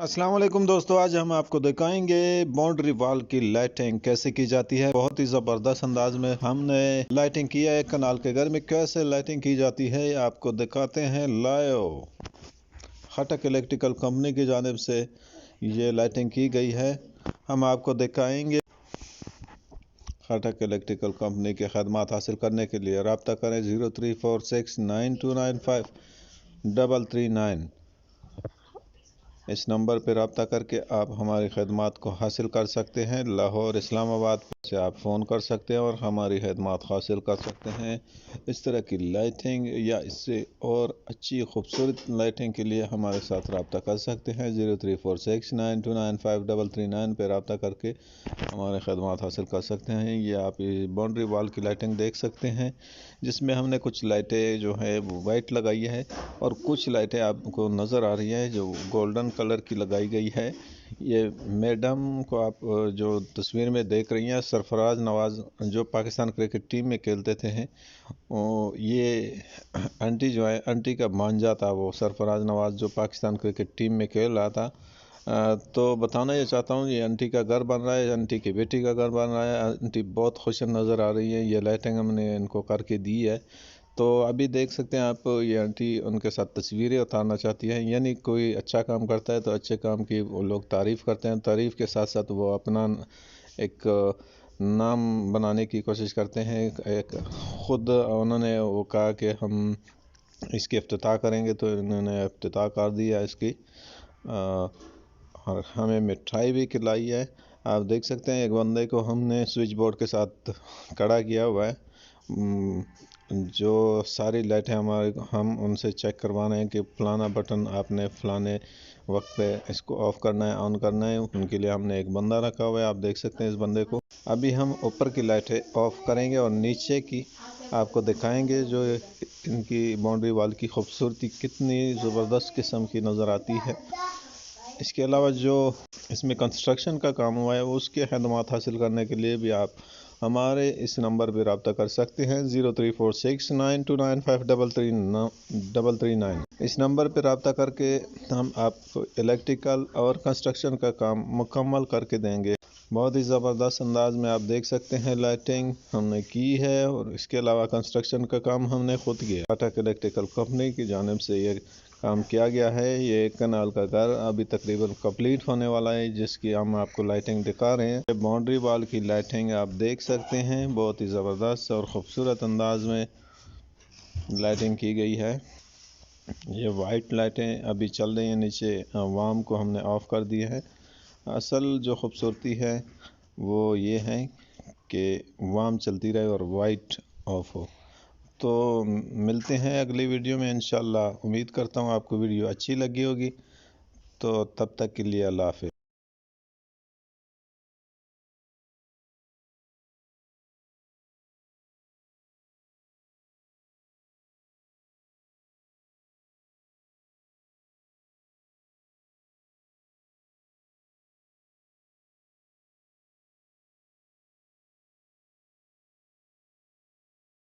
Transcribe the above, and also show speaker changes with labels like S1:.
S1: अस्सलाम वालेकुम दोस्तों, आज हम आपको दिखाएंगे बाउंड्री वॉल की लाइटिंग कैसे की जाती है। बहुत ही ज़बरदस्त अंदाज में हमने लाइटिंग किया है। कनाल के घर में कैसे लाइटिंग की जाती है आपको दिखाते हैं लाइव। खटक इलेक्ट्रिकल कंपनी की जानिब से ये लाइटिंग की गई है, हम आपको दिखाएंगे। खटक इलेक्ट्रिकल कंपनी के खदमात हासिल करने के लिए रब्ता करें 03469295 इस नंबर पर रब्ता करके आप हमारी खदमात को हासिल कर सकते हैं। लाहौर इस्लामाबाद से आप फ़ोन कर सकते हैं और हमारी खदमात हासिल कर सकते हैं। इस तरह की लाइटिंग या इससे और अच्छी खूबसूरत लाइटिंग के लिए हमारे साथ रब्ता कर सकते हैं। 03469295 पर रब्ता करके हमारे खदमात हासिल कर सकते हैं। ये आप बाउंड्री वॉल की लाइटिंग देख सकते हैं, जिसमें हमने कुछ लाइटें जो है वो वाइट लगाई है और कुछ लाइटें आपको नज़र आ रही है जो गोल्डन कलर की लगाई गई है। ये मैडम को आप जो तस्वीर में देख रही हैं, सरफराज नवाज़ जो पाकिस्तान क्रिकेट टीम में खेलते थे हैं, ये आंटी जो है, आंटी का भांजा था वो सरफराज नवाज़ जो पाकिस्तान क्रिकेट टीम में खेल रहा था। तो बताना ये चाहता हूँ, ये आंटी का घर बन रहा है, आंटी की बेटी का घर बन रहा है। आंटी बहुत खुश नज़र आ रही है। ये लाइटिंग हमने इनको करके दी है। तो अभी देख सकते हैं आप, ये आंटी उनके साथ तस्वीरें उतारना चाहती हैं। यानी कोई अच्छा काम करता है तो अच्छे काम की वो लोग तारीफ़ करते हैं, तारीफ़ के साथ साथ वो अपना एक नाम बनाने की कोशिश करते हैं। एक ख़ुद उन्होंने वो कहा कि हम इसकी इफ्तिताह करेंगे, तो इन्होंने इफ्तिताह कर दिया इसकी। और हमें मिठाई भी खिलाई है। आप देख सकते हैं एक बंदे को हमने स्विच बोर्ड के साथ खड़ा किया हुआ है। जो सारी लाइटें हमारे हम उनसे चेक करवाना है कि फ़लाना बटन आपने फ़लाने वक्त पे इसको ऑफ़ करना है, ऑन करना है। उनके लिए हमने एक बंदा रखा हुआ है, आप देख सकते हैं इस बंदे को। अभी हम ऊपर की लाइटें ऑफ़ करेंगे और नीचे की आपको दिखाएंगे जो इनकी बाउंड्री वॉल की खूबसूरती कितनी ज़बरदस्त किस्म की नज़र आती है। इसके अलावा जो इसमें कंस्ट्रक्शन का काम हुआ है उसके खदमात हासिल करने के लिए भी आप हमारे इस नंबर पर रब्ता कर सकते हैं। 034692953339 इस नंबर पर रब्ता करके हम आपको इलेक्ट्रिकल और कंस्ट्रक्शन का काम मुकम्मल करके देंगे। बहुत ही ज़बरदस्त अंदाज में आप देख सकते हैं लाइटिंग हमने की है, और इसके अलावा कंस्ट्रक्शन का काम हमने खुद किया। खटक इलेक्ट्रिकल कंपनी की जानिब से ये काम किया गया है। ये कनाल का घर अभी तकरीबन कंप्लीट होने वाला है, जिसकी हम आपको लाइटिंग दिखा रहे हैं। बाउंड्री वॉल की लाइटिंग आप देख सकते हैं, बहुत ही ज़बरदस्त और ख़ूबसूरत अंदाज में लाइटिंग की गई है। ये वाइट लाइटें अभी चल रही हैं, नीचे वार्म को हमने ऑफ़ कर दिया है। असल जो खूबसूरती है वो ये है कि वार्म चलती रहे और वाइट ऑफ हो। तो मिलते हैं अगली वीडियो में इंशाल्लाह। उम्मीद करता हूँ आपको वीडियो अच्छी लगी होगी। तो तब तक के लिए अल्लाह हाफ़िज़।